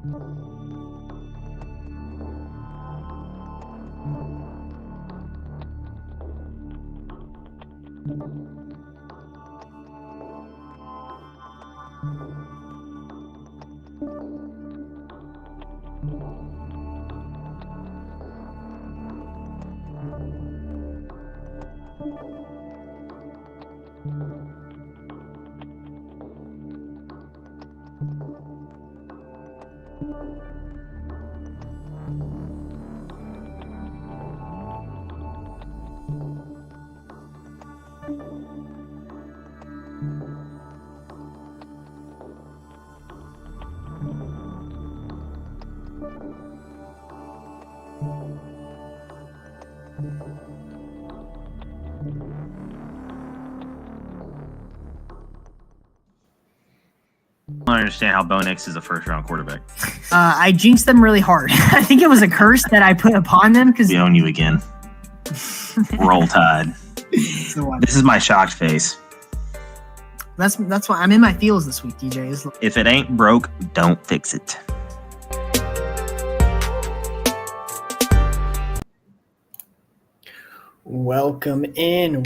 I don't understand how Bo Nix is a first-round quarterback. I jinxed them really hard. I think it was a curse that I put upon them because We own you again. Roll Tide. This is my shocked face. That's why I'm in my feels this week, DJ. If it ain't broke, don't fix it. Welcome in.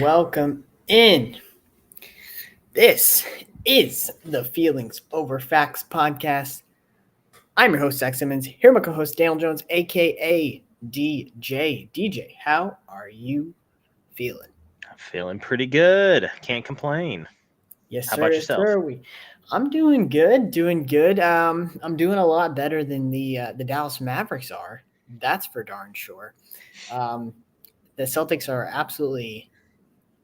This is the Feelings Over Facts podcast. I'm your host, Zach Simmons. Here, my co-host, Daniel Jones, a.k.a. DJ. DJ, how are you feeling? I'm feeling pretty good. Can't complain. Yes, How sir. about yourself? Sir. I'm doing good. I'm doing a lot better than the Dallas Mavericks are. That's for darn sure. The Celtics are absolutely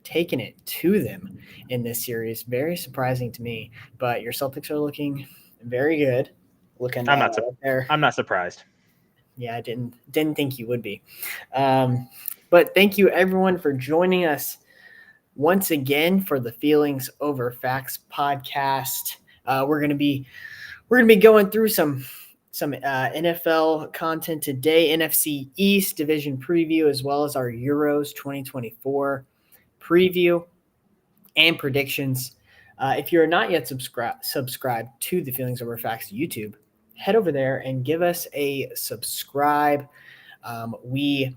taking it to them in this series. Very surprising to me. But your Celtics are looking very good. I'm not surprised. Yeah, I didn't think you would be. But thank you everyone for joining us once again for the Feelings Over Facts podcast. We're gonna be going through some NFL content today, NFC East Division Preview, as well as our Euros 2024 preview and predictions. If you're not yet subscribed to the Feelings Over Facts YouTube, head over there and give us a subscribe. We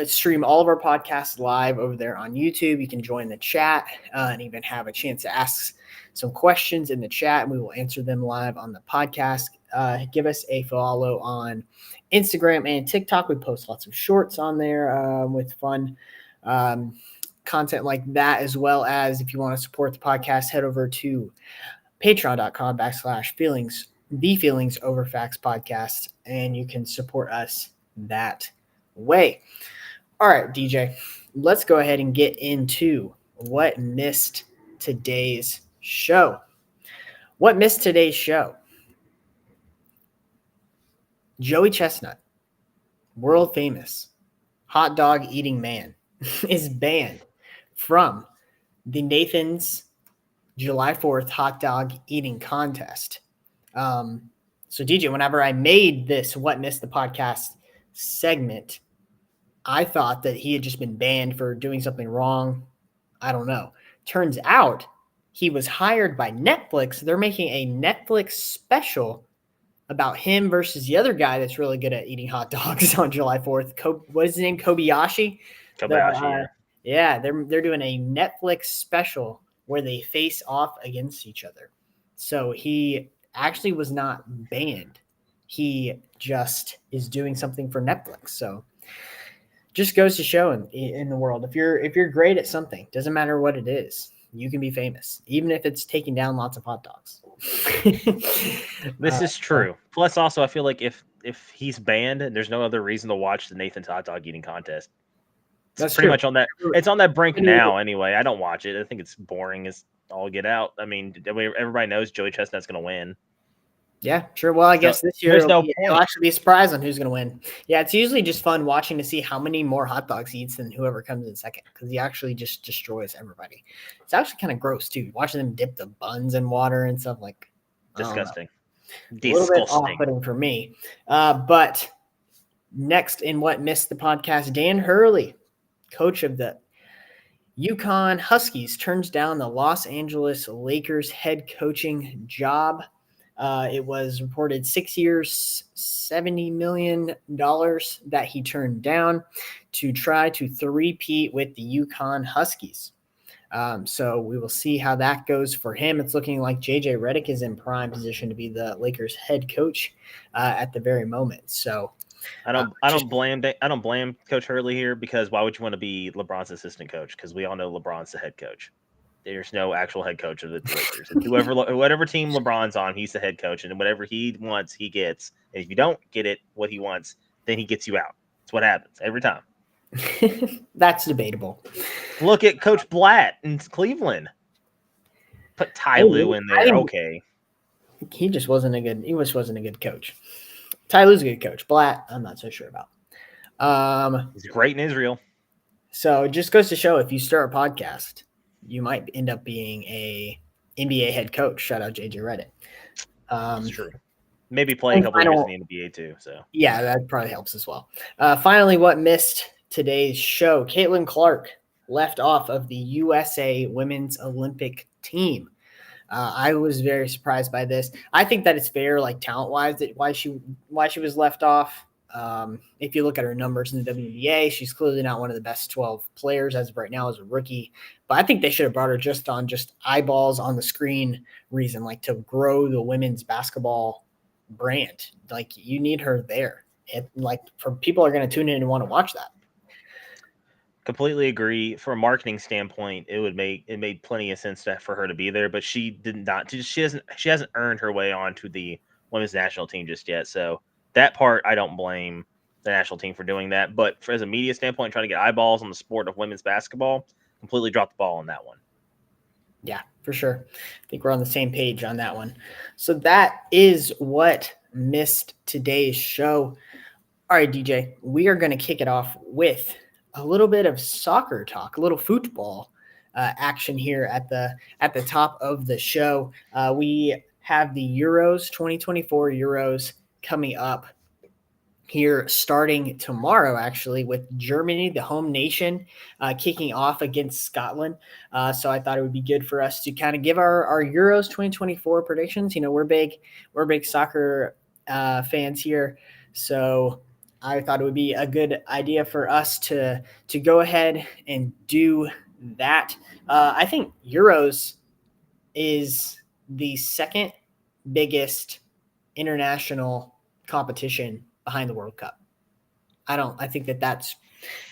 stream all of our podcasts live over there on YouTube. You can join the chat and even have a chance to ask some questions in the chat, and we will answer them live on the podcast. Give us a follow on Instagram and TikTok. We post lots of shorts on there with fun content like that, as well as if you want to support the podcast, head over to patreon.com/feelings, the Feelings Over Facts podcast, and you can support us that way. All right, DJ, let's go ahead and get into what missed today's show. What missed today's show? Joey Chestnut, world famous hot dog eating man, is banned from the Nathan's July 4th hot dog eating contest. So DJ, whenever I made this What Missed the Podcast segment, I thought that he had just been banned for doing something wrong. I don't know. Turns out he was hired by Netflix. They're making a Netflix special about him versus the other guy that's really good at eating hot dogs on July 4th. What is his name? Kobayashi? Yeah, they're doing a Netflix special where they face off against each other. So he actually was not banned. He just is doing something for Netflix. So just goes to show in the world, if you're great at something, doesn't matter what it is, you can be famous, even if it's taking down lots of hot dogs. This is true. Plus, also, I feel like if he's banned, there's no other reason to watch the Nathan's hot dog eating contest. It's pretty much on that. It's on that brink now, anyway. I don't watch it. I think it's boring as all get out. I mean, everybody knows Joey Chestnut's going to win. Yeah, sure. Well, I guess this year it'll actually be a surprise on who's going to win. Yeah, it's usually just fun watching to see how many more hot dogs he eats than whoever comes in second, because he actually just destroys everybody. It's actually kind of gross too, watching them dip the buns in water and stuff like. Disgusting. A little bit off-putting for me. But next in What Missed the Podcast, Dan Hurley, coach of the UConn Huskies, turns down the Los Angeles Lakers head coaching job. It was reported 6 years, $70 million that he turned down to try to three-peat with the UConn Huskies. So we will see how that goes for him. It's looking like JJ Redick is in prime position to be the Lakers head coach at the very moment. So I don't blame Coach Hurley here, because why would you want to be LeBron's assistant coach? Because we all know LeBron's the head coach. There's no actual head coach of the Lakers. It's whatever team LeBron's on, he's the head coach, and whatever he wants, he gets. And if you don't get it what he wants, then he gets you out. That's what happens every time. That's debatable. Look at Coach Blatt in Cleveland. Put Ty Lue in there. Okay. He wasn't a good coach. Ty Lue's a good coach. Blatt, I'm not so sure about. He's great in Israel. So it just goes to show, if you start a podcast, you might end up being a NBA head coach. Shout out JJ Redick. That's true. Maybe play a couple of years in the NBA too. So yeah, that probably helps as well. Finally, what missed today's show? Caitlin Clark left off of the USA Women's Olympic team. I was very surprised by this. I think that it's fair, like talent-wise, that why she was left off. If you look at her numbers in the WNBA, she's clearly not one of the best 12 players as of right now as a rookie. But I think they should have brought her just eyeballs on the screen reason, like to grow the women's basketball brand. Like, you need her there. People are going to tune in and want to watch that. Completely agree. From a marketing standpoint, it made plenty of sense for her to be there, but she hasn't earned her way onto the women's national team just yet. So that part, I don't blame the national team for doing that. But as a media standpoint, trying to get eyeballs on the sport of women's basketball, completely dropped the ball on that one. Yeah, for sure. I think we're on the same page on that one. So that is what missed today's show. All right, DJ, we are going to kick it off with a little bit of soccer talk, a little football action here at the top of the show. We have the Euros, 2024 Euros coming up here starting tomorrow, actually, with Germany, the home nation, kicking off against Scotland. So I thought it would be good for us to kind of give our Euros 2024 predictions. You know, we're big soccer fans here, so I thought it would be a good idea for us to go ahead and do that. I think Euros is the second biggest international competition behind the World Cup. I think that's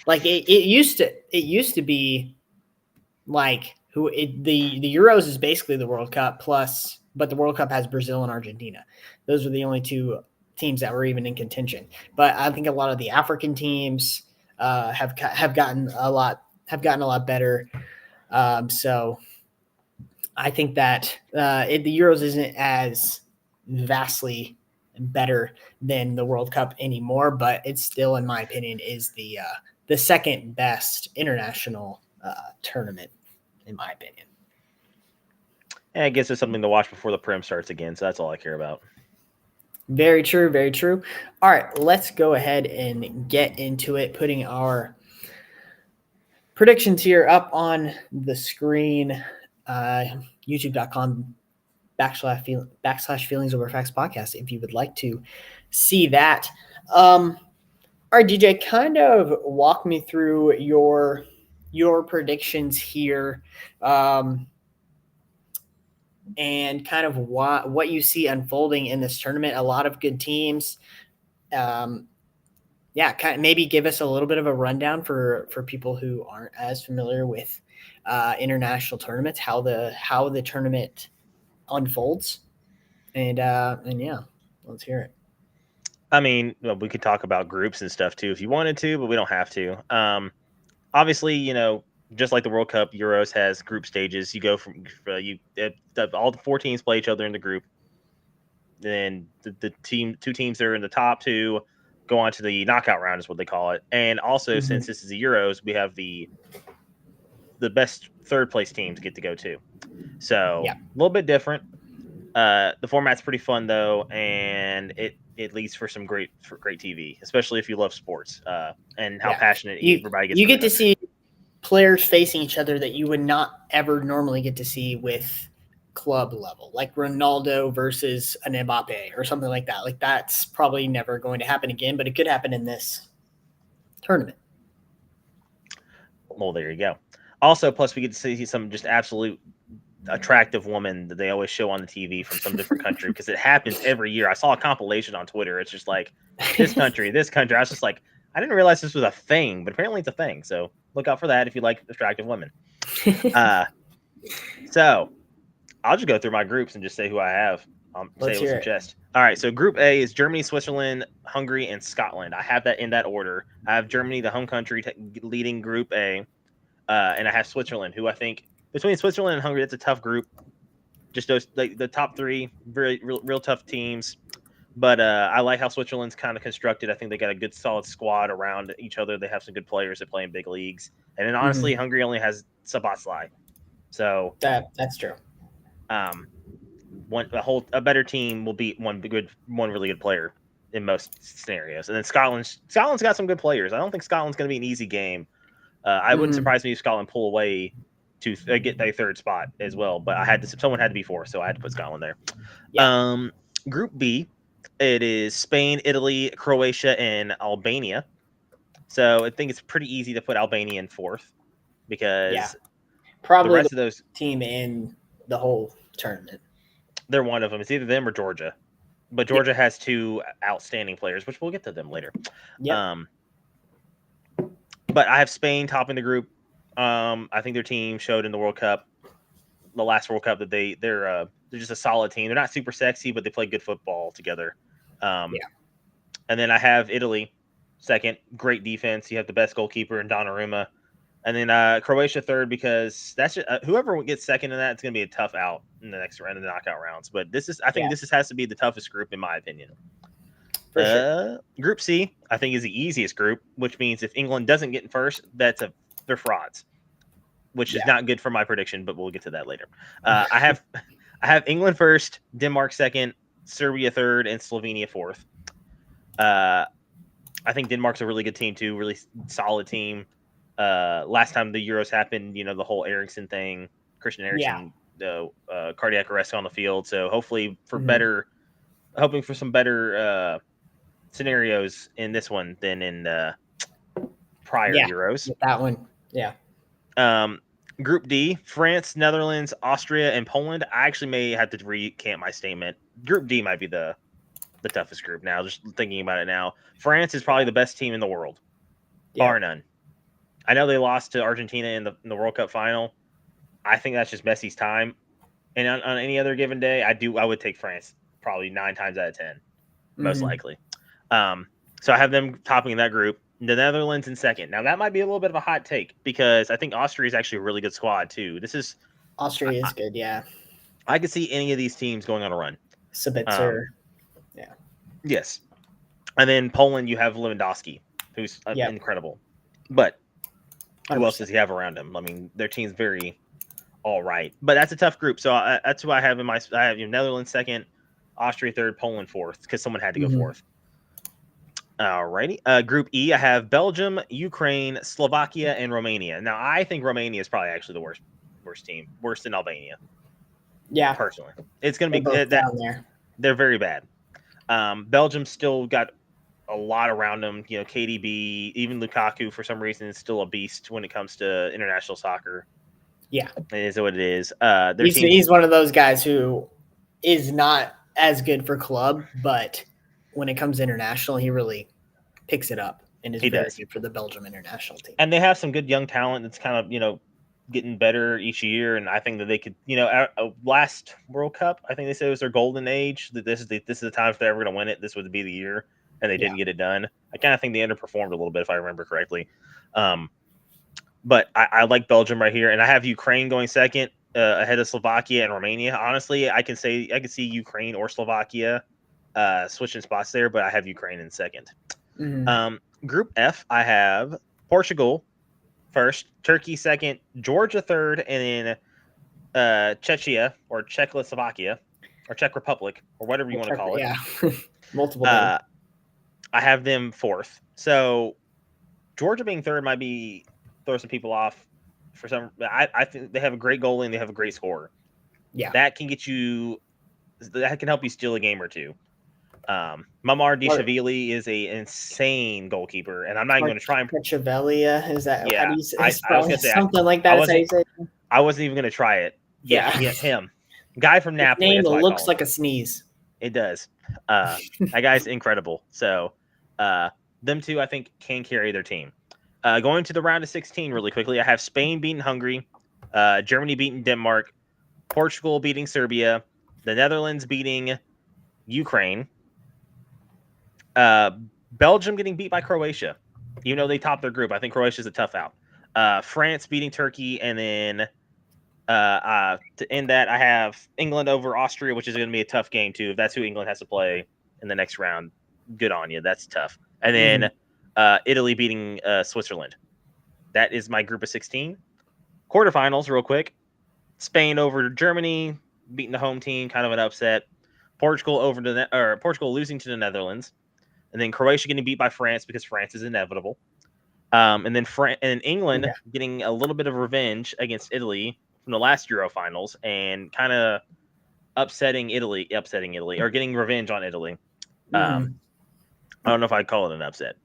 like it used to be like the Euros is basically the World Cup plus, but the World Cup has Brazil and Argentina. Those are the only two teams that were even in contention. But I think a lot of the African teams have gotten a lot better. So I think that the Euros isn't as vastly better than the World Cup anymore, but it's still, in my opinion, is the second best international tournament, in my opinion. And it gives us something to watch before the Prem starts again. So that's all I care about. Very true. Very true. All right, let's go ahead and get into it, putting our predictions here up on the screen. YouTube.com/feelings over facts podcast if you would like to see that. All right, DJ, kind of walk me through your predictions here, and kind of what you see unfolding in this tournament. A lot of good teams. Maybe give us a little bit of a rundown for people who aren't as familiar with international tournaments, how the tournament unfolds, and yeah, let's hear it. I mean, we could talk about groups and stuff too if you wanted to, but we don't have to. Obviously, you know, just like the World Cup, Euros has group stages. You go from all the 4 teams play each other in the group. Then the two teams that are in the top 2 go on to the knockout round, is what they call it. And also, since this is the Euros, we have the best third place teams get to go too. So a little bit different. The format's pretty fun though, and it leads for some great TV, especially if you love sports and how passionate everybody gets. You get to see players facing each other that you would not ever normally get to see with club level, like Ronaldo versus an Mbappe or something like that. Like that's probably never going to happen again, but it could happen in this tournament. Well, there you go. Also, plus we get to see some just absolute attractive woman that they always show on the TV from some different country because it happens every year. I saw a compilation on Twitter. It's just like this country, this country. I was just like, I didn't realize this was a thing, but apparently it's a thing. So look out for that if you like attractive women. So I'll just go through my groups and just say who I have. Say it with some chest. All right. So Group A is Germany, Switzerland, Hungary, and Scotland. I have that in that order. I have Germany, the home country, leading Group A, and I have Switzerland, who I think between Switzerland and Hungary, that's a tough group. Just those like the top three, very real tough teams. But I like how Switzerland's kind of constructed. I think they got a good, solid squad around each other. They have some good players that play in big leagues. And then honestly, Hungary only has Szoboszlai. So that's true. A better team will beat one really good player in most scenarios. And then Scotland's got some good players. I don't think Scotland's going to be an easy game. I wouldn't surprise me if Scotland pull away to get their third spot as well. But someone had to be fourth, so I had to put Scotland there. Yeah. Group B, it is Spain, Italy, Croatia, and Albania. So I think it's pretty easy to put Albania in fourth because probably the rest of those team in the whole tournament. They're one of them. It's either them or Georgia. But Georgia has two outstanding players, which we'll get to them later. Yep. But I have Spain topping the group. I think their team showed in the World Cup, the last World Cup, that they're just a solid team. They're not super sexy, but they play good football together. And then I have Italy second. Great defense. You have the best goalkeeper in Donnarumma. And then Croatia third, because that's just, whoever gets second in that, it's going to be a tough out in the next round of the knockout rounds. But this has to be the toughest group in my opinion. For sure. Group C, I think, is the easiest group, which means if England doesn't get in first, they're frauds, which is not good for my prediction. But we'll get to that later. I have England first, Denmark second, Serbia third, and Slovenia fourth. I think Denmark's a really good team too, really solid team. Last time the Euros happened, the whole Eriksson thing, Christian Eriksen, cardiac arrest on the field. So hopefully hoping for some better scenarios in this one than in prior Euros. That one, Group D, France, Netherlands, Austria, and Poland. I actually may have to recant my statement. Group D might be the toughest group now, just thinking about it now. France is probably the best team in the world, bar none. I know they lost to Argentina in the World Cup final. I think that's just Messi's time. And on any other given day, I would take France probably 9 times out of 10, most likely. So I have them topping that group. The Netherlands in second. Now that might be a little bit of a hot take because I think Austria is actually a really good squad too. Austria is good, yeah. I could see any of these teams going on a run. Sabitzer, Yes. And then Poland, you have Lewandowski, who's incredible. But who else does he have around him? I mean, their team's very all right. But that's a tough group. So that's who I have I have Netherlands second, Austria third, Poland fourth, because someone had to go fourth. All righty. Group E, I have Belgium, Ukraine, Slovakia, and Romania. Now, I think Romania is probably actually the worst team, worse than Albania. Yeah. Personally. It's going to be down there. They're very bad. Belgium still got a lot around them. KDB, even Lukaku, for some reason, is still a beast when it comes to international soccer. Yeah. It is what it is. He's one of those guys who is not as good for club, but when it comes to international, he really picks it up and is very good for the Belgium international team. And they have some good young talent that's kind of, getting better each year. And I think that they could, last World Cup, I think they said it was their golden age. That this is the time if they're ever going to win it, this would be the year. And they didn't get it done. I kind of think they underperformed a little bit, if I remember correctly. But I like Belgium right here. And I have Ukraine going second ahead of Slovakia and Romania. Honestly, I can see Ukraine or Slovakia switching spots there, but I have Ukraine in second. Group F, I have Portugal first, Turkey second, Georgia third, and then Czechia or Czechoslovakia or Czech Republic or whatever you want to call it. Yeah, multiple. I have them fourth. So Georgia being third might throw some people off for some. I think they have a great goalie and they have a great scorer. Yeah. That can help you steal a game or two. Mamar Dishvili is a insane goalkeeper, and I'm not even going to try and Kvaratskhelia, is that yeah, how do you say I was going to say something like that is how you say it? I wasn't even going to try it. Yeah, him. Guy from Napoli. His name That's what looks I call him. like a sneeze. It does. That guy's incredible. So them two, I think, can carry their team. Going to the round of 16 really quickly, I have Spain beating Hungary, Germany beating Denmark, Portugal beating Serbia, the Netherlands beating Ukraine, Belgium getting beat by Croatia. Even though they topped their group, I think Croatia's a tough out. France beating Turkey, and then to end that, I have England over Austria, which is going to be a tough game too. If that's who England has to play in the next round, good on you. That's tough. And then Italy beating Switzerland. That is my group of 16. Quarterfinals, real quick. Spain over Germany, beating the home team, kind of an upset. Portugal Portugal losing to the Netherlands, and then Croatia getting beat by France because France is inevitable. And then England getting a little bit of revenge against Italy from the last Euro finals and kind of upsetting Italy, or getting revenge on Italy. I don't know if I'd call it an upset.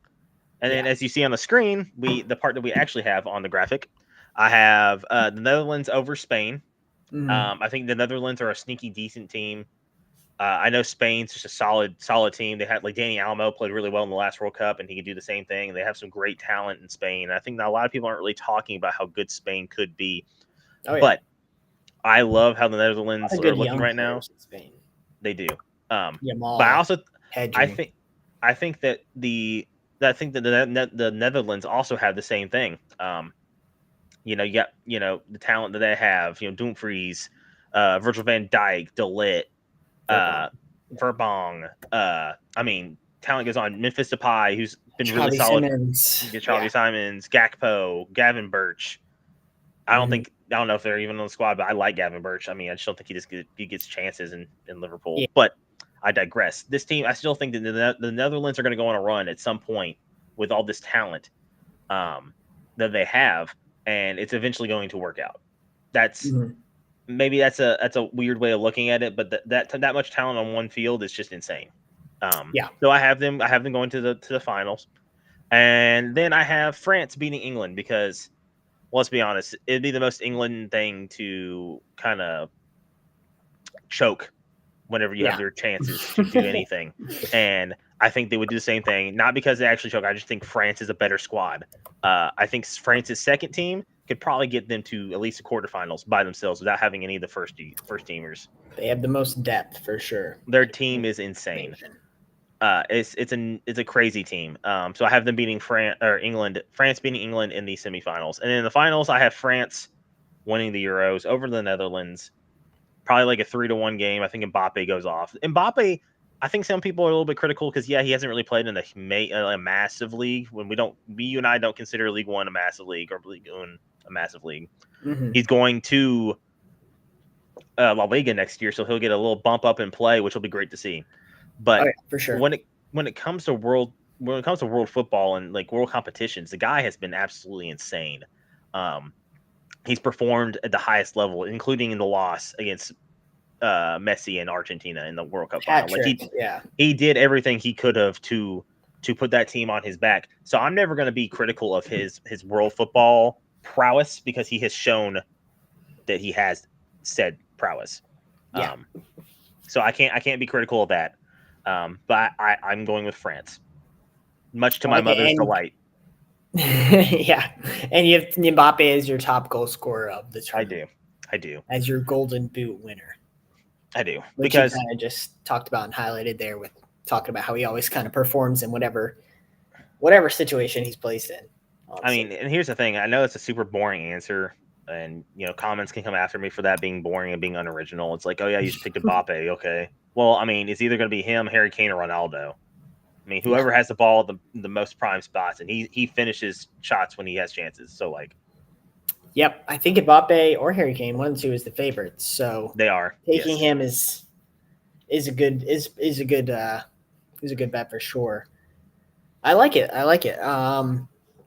And then, as you see on the screen, the part that we actually have on the graphic, I have the Netherlands over Spain. I think the Netherlands are a sneaky decent team. I know Spain's just a solid team. They had Danny Almo played really well in the last World Cup, and he could do the same thing. They have some great talent in Spain. And I think that a lot of people aren't really talking about how good Spain could be. But I love how the Netherlands are looking right now. Spain. They do. Yamal, but I also I think that the Netherlands also have the same thing. You got the talent that they have. Dumfries, Virgil van Dijk, De Ligt, Verbong. I mean, talent goes on. Memphis Depay, who's been really solid. Xavi Simons, Gakpo, Gavin Birch. I don't know if they're even on the squad, but I like Gavin Birch. I mean, I just don't think he gets chances in Liverpool. Yeah. But I digress. This team, I still think that the Netherlands are going to go on a run at some point with all this talent that they have, and it's eventually going to work out. That's maybe that's a weird way of looking at it, but that much talent on one field is just insane. So I have them going to the finals, and then I have France beating England because, well, let's be honest, it'd be the most England thing to kind of choke whenever you have their chances to do anything. And I think they would do the same thing, not because they actually choke. I just think France is a better squad. I think France's second team could probably get them to at least the quarterfinals by themselves without having any of the first teamers. They have the most depth for sure. Their team is insane. It's a crazy team. So I have them beating France beating England in the semifinals. And in the finals, I have France winning the Euros over the Netherlands. Probably like a 3-1 game. I think Mbappe goes off. Mbappe, I think some people are a little bit critical because he hasn't really played in a massive league. When you and I don't consider League One a massive league or League One a massive league. He's going to La Liga next year, so he'll get a little bump up in play, which will be great to see. But for sure, when it comes to world football and like world competitions, the guy has been absolutely insane. He's performed at the highest level, including in the loss against Messi and Argentina in the World Cup final. He did everything he could have to put that team on his back. So I'm never going to be critical of his world football prowess because he has shown that he has said prowess. So I can't be critical of that. But I'm going with France, much to my mother's delight. And you have Mbappe as your top goal scorer of the tournament. I do. As your Golden Boot winner. I do. Which because you kind of just talked about and highlighted there with talking about how he always kind of performs in whatever situation he's placed in. Honestly. I mean, and here's the thing. I know it's a super boring answer, and comments can come after me for that being boring and being unoriginal. It's like, oh yeah, you just picked Mbappe, okay. Well, I mean, it's either going to be him, Harry Kane, or Ronaldo. I mean, whoever has the ball the most prime spots, and he finishes shots when he has chances. So like, yep, I think Mbappe or Harry Kane, one of the two, is the favorites. So they are taking him is a good bet for sure. I like it.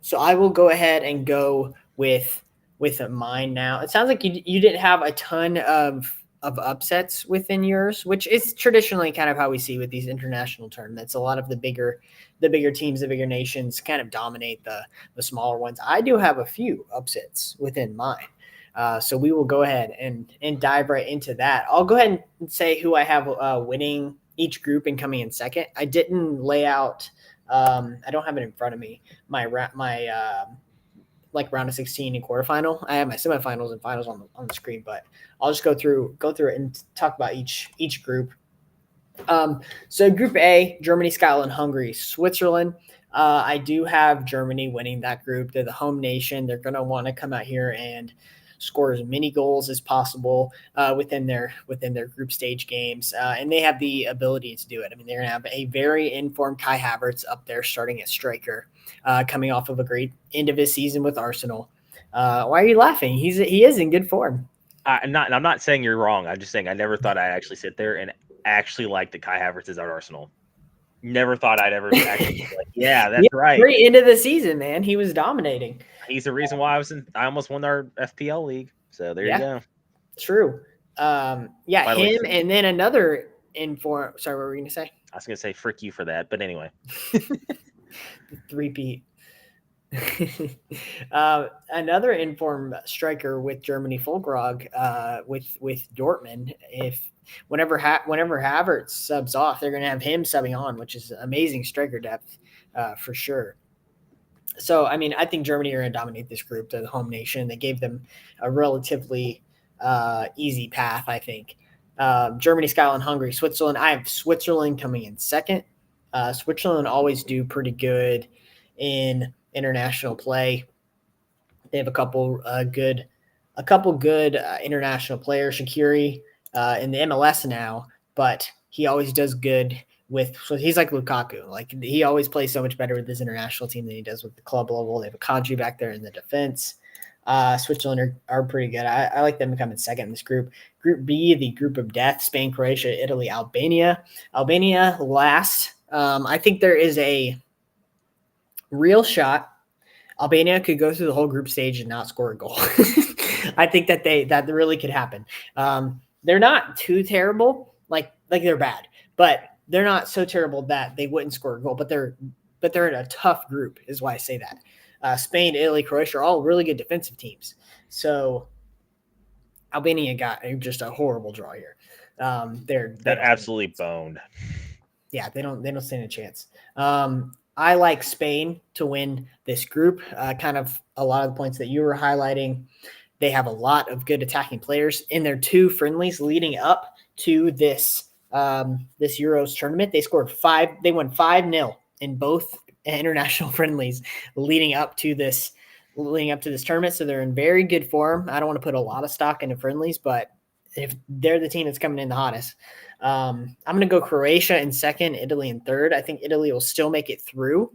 So I will go ahead and go with mine now. It sounds like you didn't have a ton of of upsets within yours, which is traditionally kind of how we see with these international tournaments. A lot of the bigger teams, the bigger nations kind of dominate the smaller ones. I do have a few upsets within mine. So we will go ahead and dive right into that. I'll go ahead and say who I have winning each group and coming in second. I didn't lay out. I don't have it in front of me. My like round of 16 and quarterfinal. I have my semifinals and finals on the screen, but I'll just go through it and talk about each group. So Group A: Germany, Scotland, Hungary, Switzerland. I do have Germany winning that group. They're the home nation. They're going to want to come out here and score as many goals as possible within their group stage games, and they have the ability to do it. I mean, they're going to have a very informed Kai Havertz up there starting at striker, coming off of a great end of his season with Arsenal. Why are you laughing? He is in good form. I'm not saying you're wrong. I'm just saying I never thought I'd actually sit there and actually like the Kai Havertz is at Arsenal. Never thought I'd ever actually be like, yeah, that's right. Great end of the season, man. He was dominating. He's the reason why I almost won our FPL league. So there you go. True. Him and then another inform. Sorry, what were you going to say? I was going to say frick you for that, but anyway. Three-peat. Another informed striker with Germany, Fulkrog, with Dortmund. Whenever Havertz subs off, they're going to have him subbing on, which is amazing striker depth for sure. So, I mean, I think Germany are going to dominate this group. They're the home nation. They gave them a relatively easy path, I think. Germany, Scotland, Hungary, Switzerland. I have Switzerland coming in second. Switzerland always do pretty good in international play. They have a couple good international players. Shaqiri in the MLS now, but he always does good so he's like Lukaku. Like, he always plays so much better with his international team than he does with the club level. They have a Kanji back there in the defense. Switzerland are pretty good. I like them to come in second in this group. Group B, the group of death: Spain, Croatia, Italy, Albania. Albania last. I think there is a real shot Albania could go through the whole group stage and not score a goal. I think that really could happen. They're not too terrible, like they're bad, but they're not so terrible that they wouldn't score a goal. But they're in a tough group, is why I say that. Spain, Italy, Croatia are all really good defensive teams. So Albania got just a horrible draw here. They're absolutely boned. Yeah, they don't stand a chance. I like Spain to win this group. Kind of a lot of the points that you were highlighting. They have a lot of good attacking players in their two friendlies leading up to this Euros tournament. They scored 5. They won 5-0 in both international friendlies leading up to this tournament. So they're in very good form. I don't want to put a lot of stock into friendlies, but if they're the team that's coming in the hottest, I'm going to go Croatia in second, Italy in third. I think Italy will still make it through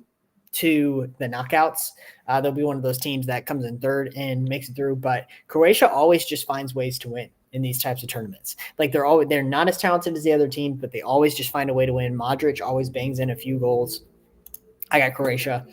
to the knockouts. They'll be one of those teams that comes in third and makes it through. But Croatia always just finds ways to win in these types of tournaments. Like, they're not as talented as the other team, but they always just find a way to win. Modric always bangs in a few goals. I got Croatia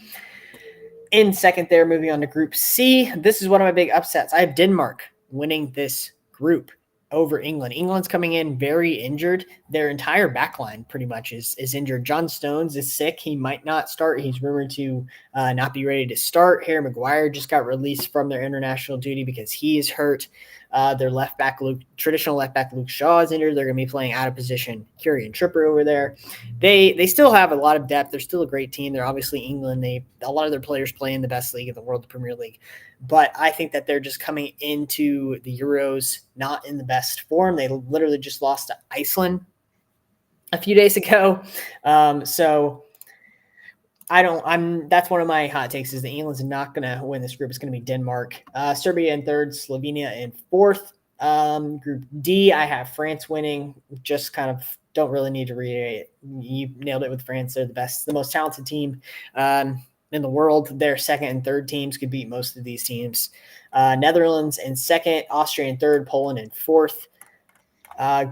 in second there. Moving on to Group C. This is one of my big upsets. I have Denmark winning this group over England. England's coming in very injured. Their entire backline pretty much is injured. John Stones is sick. He might not start. He's rumored to not be ready to start. Harry Maguire just got released from their international duty because he is hurt. Their traditional left back Luke Shaw is injured. They're going to be playing out of position Kieran Trippier over there. They still have a lot of depth. They're still a great team. They're obviously England. A lot of their players play in the best league in the world, the Premier League. But I think that they're just coming into the Euros not in the best form. They literally just lost to Iceland a few days ago. So that's one of my hot takes, is that England's not going to win this group. It's going to be Denmark. Serbia in third, Slovenia in fourth. Group D, I have France winning. Just kind of don't really need to reiterate it. You nailed it with France. They're the most talented team in the world. Their second and third teams could beat most of these teams. Netherlands in second, Austria in third, Poland in fourth.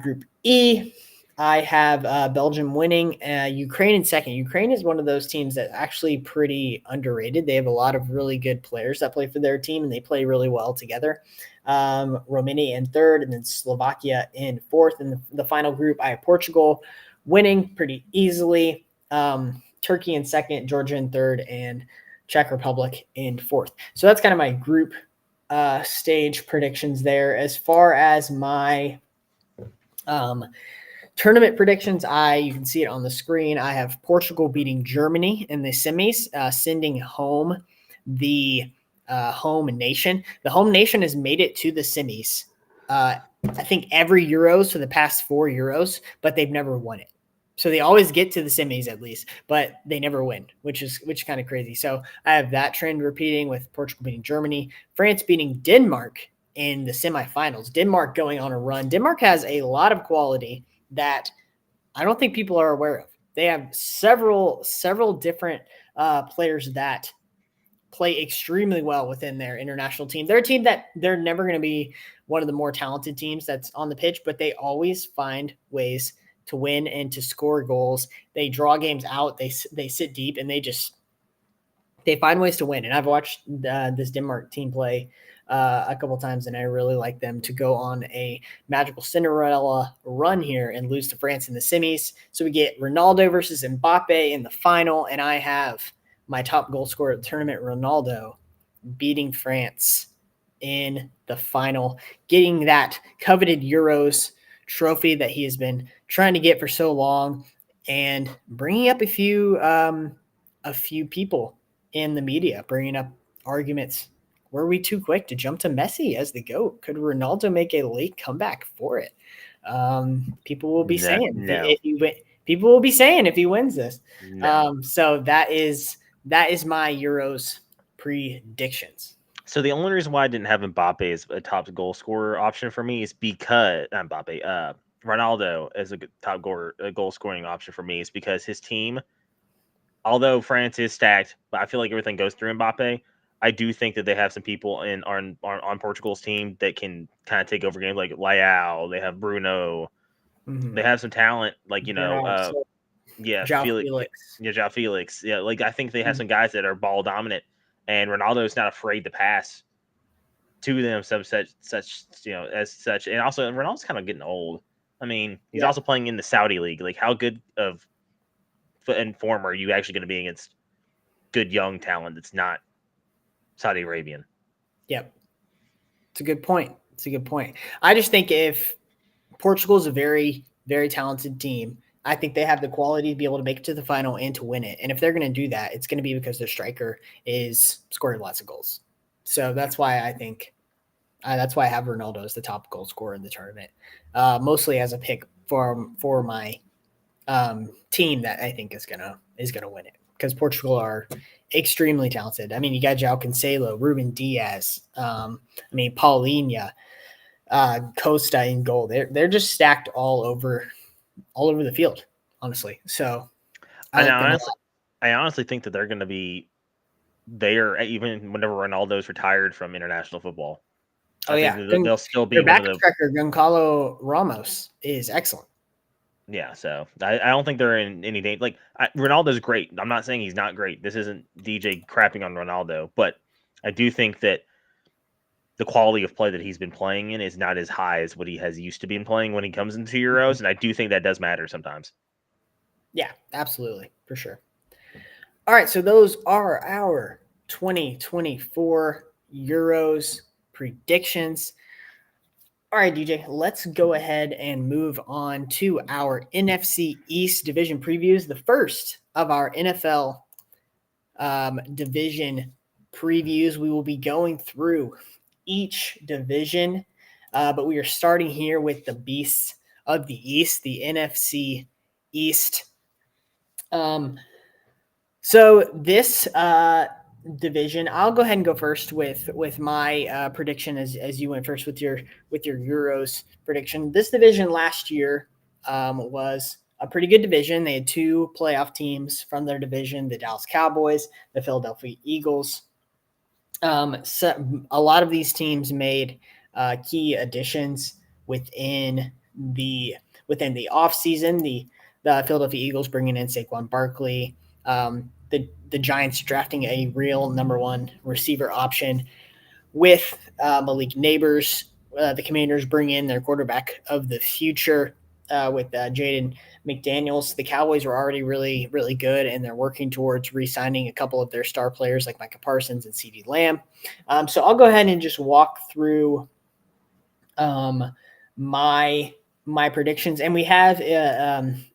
Group E, I have Belgium winning, Ukraine in second. Ukraine is one of those teams that's actually pretty underrated. They have a lot of really good players that play for their team, and they play really well together. Romania in third, and then Slovakia in fourth. In the final group, I have Portugal winning pretty easily. Turkey in second, Georgia in third, and Czech Republic in fourth. So that's kind of my group stage predictions there. As far as my tournament predictions, you can see it on the screen. I have Portugal beating Germany in the semis, sending home the home nation. The home nation has made it to the semis. I think every Euros for the past 4 Euros, but they've never won it. So they always get to the semis at least, but they never win, which is kind of crazy. So I have that trend repeating with Portugal beating Germany, France beating Denmark in the semifinals. Denmark going on a run. Denmark has a lot of quality that I don't think people are aware of. They have several different players that play extremely well within their international team. They're a team that they're never going to be one of the more talented teams that's on the pitch, but they always find ways to win and to score goals. They draw games out. They sit deep, and they find ways to win. And I've watched this Denmark team play a couple times, and I really like them to go on a magical Cinderella run here and lose to France in the semis. So we get Ronaldo versus Mbappe in the final, and I have my top goal scorer of the tournament, Ronaldo, beating France in the final, getting that coveted Euros trophy that he has been trying to get for so long, and bringing up a few people in the media, bringing up arguments. Were we too quick to jump to Messi as the GOAT? Could Ronaldo make a late comeback for it? People will be saying if he win, people will be saying if he wins this. No. So that is my Euros predictions. So the only reason why I didn't have Mbappe as a top goal scorer option for me is because Ronaldo as a top goal scoring option for me is because his team, although France is stacked, but I feel like everything goes through Mbappe. I do think that they have some people on Portugal's team that can kind of take over games, like Leao. They have Bruno. Mm-hmm. They have some talent, like João Felix. Yeah, João Felix. Yeah, like I think they have some guys that are ball dominant, and Ronaldo's not afraid to pass to them. As such, and also Ronaldo's kind of getting old. I mean, he's also playing in the Saudi league. Like, how good of and form are you actually going to be against good young talent that's not Saudi Arabian? Yep. It's a good point. I just think if Portugal is a very, very talented team, I think they have the quality to be able to make it to the final and to win it. And if they're going to do that, it's going to be because their striker is scoring lots of goals. So that's why I think that's why I have Ronaldo as the top goal scorer in the tournament, mostly as a pick for my team that I think is gonna win it, because Portugal are extremely talented. I mean, you got João Cancelo, Ruben Diaz, Paulinho, Costa in goal. They're just stacked all over the field, honestly. So I honestly think that they're going to be there even whenever Ronaldo's retired from international football. I think they'll still be one of the striker. Goncalo Ramos is excellent. Yeah, so I don't think they're in any danger. Like, Ronaldo's great. I'm not saying he's not great. This isn't DJ crapping on Ronaldo, but I do think that the quality of play that he's been playing in is not as high as what he has used to be playing when he comes into Euros, and I do think that does matter sometimes. Yeah, absolutely, for sure. All right, so those are our 2024 Euros predictions. All right, DJ, let's go ahead and move on to our NFC East Division previews, the first of our NFL division previews. We will be going through each division, but we are starting here with the beasts of the East, the NFC East. So this division, I'll go ahead and go first with my prediction as you went first with your Euros prediction. This division last year was a pretty good division. They had 2 playoff teams from their division: the Dallas Cowboys, the Philadelphia Eagles. So a lot of these teams made key additions within within the offseason. The Philadelphia Eagles bringing in Saquon Barkley. The Giants drafting a real number one receiver option with Malik Neighbors. The Commanders bring in their quarterback of the future with Jaden McDaniels. The Cowboys were already really, really good, and they're working towards re-signing a couple of their star players like Micah Parsons and CeeDee Lamb. So I'll go ahead and just walk through my predictions, and we have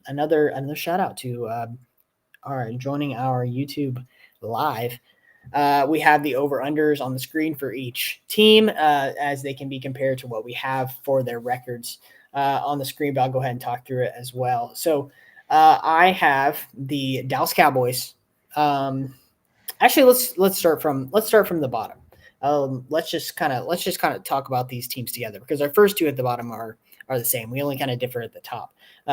another shout out to joining our YouTube live. We have the over-unders on the screen for each team as they can be compared to what we have for their records on the screen, but I'll go ahead and talk through it as well. So I have the Dallas Cowboys. Actually, let's start from the bottom. Let's just kind of talk about these teams together because our first two at the bottom are the same. We only kind of differ at the top.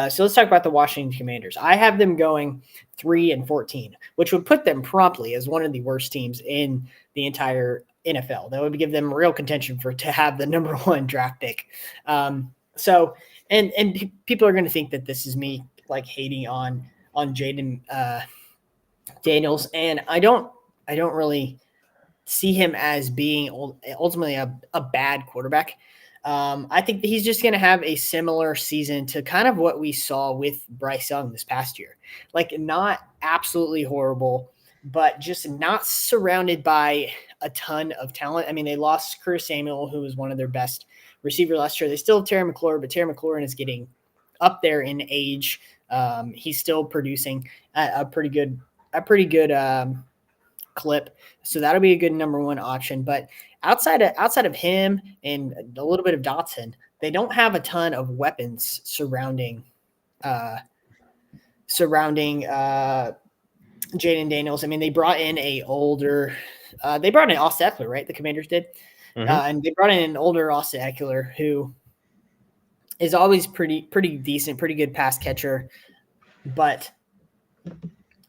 So let's talk about the Washington Commanders. I have them going 3-14, which would put them promptly as one of the worst teams in the entire NFL. That would give them real contention to have the number one draft pick. So people are going to think that this is me like hating on Jaden Daniels, and I don't really see him as being ultimately a bad quarterback. I think that he's just going to have a similar season to kind of what we saw with Bryce Young this past year. Like, not absolutely horrible, but just not surrounded by a ton of talent. I mean, they lost Curtis Samuel, who was one of their best receivers last year. They still have Terry McLaurin, but Terry McLaurin is getting up there in age. He's still producing a pretty good clip. So that'll be a good number one option. But outside of him and a little bit of Dotson, they don't have a ton of weapons surrounding Jaden Daniels. I mean, they brought in Austin Eckler, right? The Commanders did. Mm-hmm. And they brought in an older Austin Eckler who is always pretty decent, pretty good pass catcher. But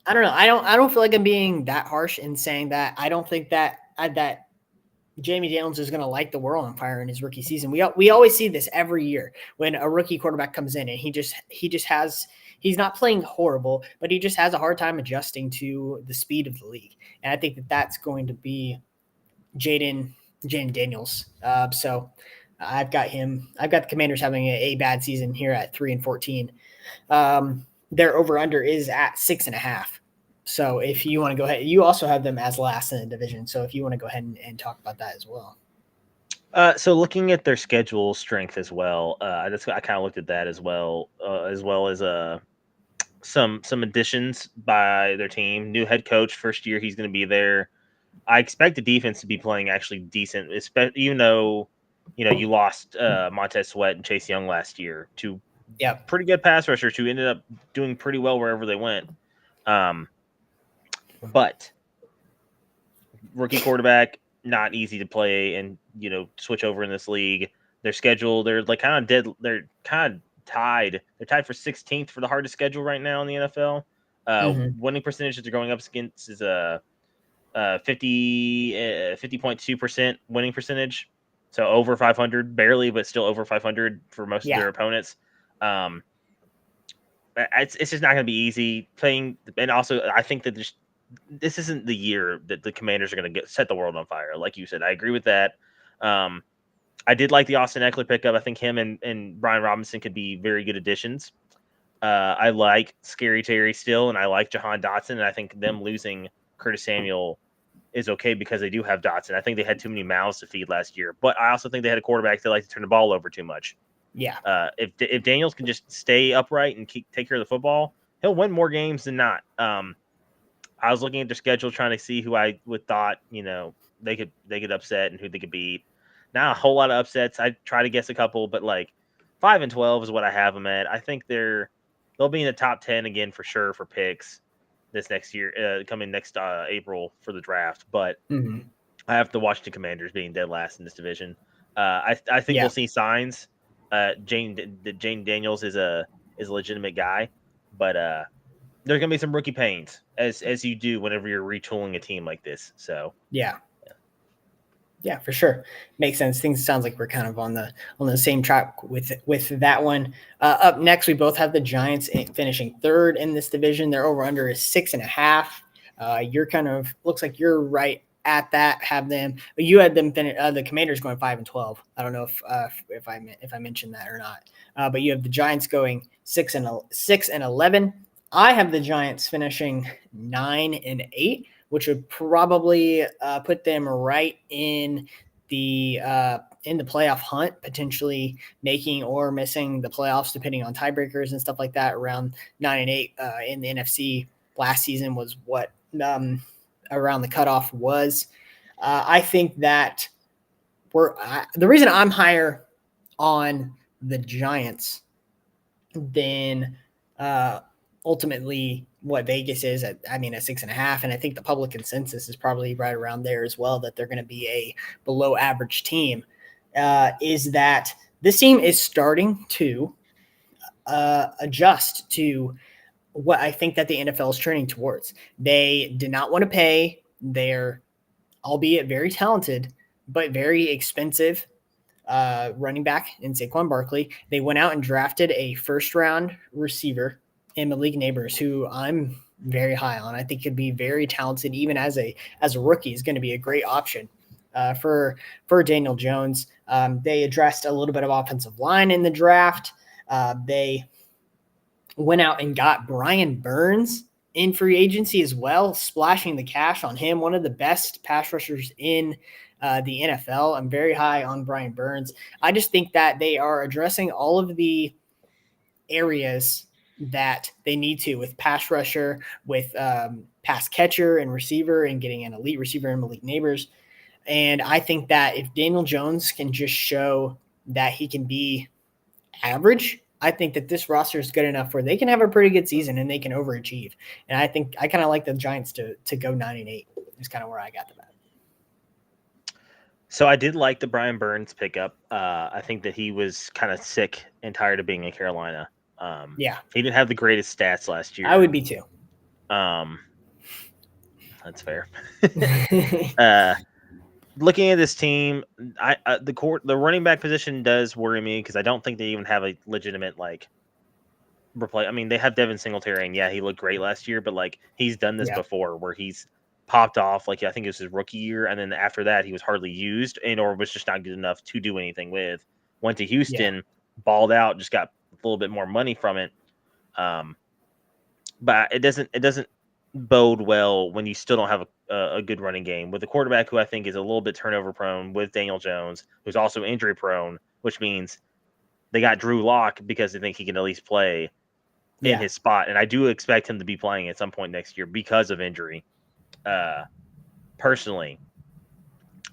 I don't know. I don't feel like I'm being that harsh in saying that I don't think that Jamie Daniels is going to light the world on fire in his rookie season. We always see this every year when a rookie quarterback comes in and he's not playing horrible, but he just has a hard time adjusting to the speed of the league. And I think that that's going to be Jaden Daniels. So I've got him. I've got the Commanders having a bad season here at 3-14. Their over-under is at 6.5. So if you want to go ahead, you also have them as last in the division. So if you want to go ahead and talk about that as well. So looking at their schedule strength as well, I kind of looked at that as well as some additions by their team. New head coach, first year he's going to be there. I expect the defense to be playing actually decent, even though you lost Montez Sweat and Chase Young last year, two pretty good pass rushers who ended up doing pretty well wherever they went. But rookie quarterback, not easy to play and switch over in this league. Their schedule, they're like kind of dead. They're kind of tied. They're tied for 16th for the hardest schedule right now in the NFL. Winning percentage that they're going up against is 50.2% winning percentage. So over 500, barely, but still over 500 for most of their opponents. It's just not going to be easy playing. And also, I think that this isn't the year that the Commanders are going to set the world on fire. Like you said, I agree with that. I did like the Austin Eckler pickup. I think him and Brian Robinson could be very good additions. I like Scary Terry still, and I like Jahan Dotson. And I think them losing Curtis Samuel is okay because they do have Dotson. I think they had too many mouths to feed last year, but I also think they had a quarterback that likes to turn the ball over too much. Yeah. If Daniels can just stay upright and take care of the football, he'll win more games than not. I was looking at their schedule trying to see who I would thought they could upset and who they could beat. Not a whole lot of upsets. I try to guess a couple, but like 5-12 is what I have them at. I think they'll be in the top 10 again for sure for picks this next year, coming next April for the draft. But I have the Washington Commanders being dead last in this division. I think we'll see signs. Jane Daniels is a legitimate guy, but there's gonna be some rookie pains as you do whenever you're retooling a team like this. So yeah. Yeah, for sure. Makes sense. Things sounds like we're kind of on the same track with that one. Up next, we both have the Giants finishing third in this division. Their over under is 6.5. You're kind of looks like you're right at that. Have them. You had them finish. The Commanders going 5-12. I don't know if I mentioned that or not. But you have the Giants going 6-11. I have the Giants finishing 9-8. Which would probably put them right in the playoff hunt, potentially making or missing the playoffs, depending on tiebreakers and stuff like that. Around 9-8 in the NFC last season was what around the cutoff was. I think that the reason I'm higher on the Giants than ultimately what Vegas is at 6.5. And I think the public consensus is probably right around there as well, that they're going to be a below average team, is that this team is starting to adjust to what I think that the NFL is trending towards. They did not want to pay their, albeit very talented, but very expensive running back in Saquon Barkley. They went out and drafted a first round receiver in Malik Neighbors, who I'm very high on. I think could be very talented, even as a rookie. Is going to be a great option for Daniel Jones. They addressed a little bit of offensive line in the draft. They went out and got Brian Burns in free agency as well, splashing the cash on him. One of the best pass rushers in the NFL. I'm very high on Brian Burns. I just think that they are addressing all of the areas that they need to with pass rusher, with pass catcher and receiver, and getting an elite receiver in Malik Neighbors. And I think that if Daniel Jones can just show that he can be average, I think that this roster is good enough where they can have a pretty good season and they can overachieve. And I think I kind of like the Giants to go 9-8 is kind of where I got them at. So I did like the Brian Burns pickup. I think that he was kind of sick and tired of being in Carolina. Yeah, he didn't have the greatest stats last year. I would be too. That's fair. Looking at this team, the running back position does worry me because I don't think they even have a legitimate replay. I mean, they have Devin Singletary, and yeah, he looked great last year, but he's done this before where he's popped off. I think it was his rookie year, and then after that, he was hardly used or was just not good enough to do anything with. Went to Houston, balled out, just got a little bit more money from it. But it doesn't bode well when you still don't have a good running game with a quarterback who I think is a little bit turnover prone, with Daniel Jones, who's also injury prone, which means they got Drew Lock because they think he can at least play in his spot. And I do expect him to be playing at some point next year because of injury. Personally,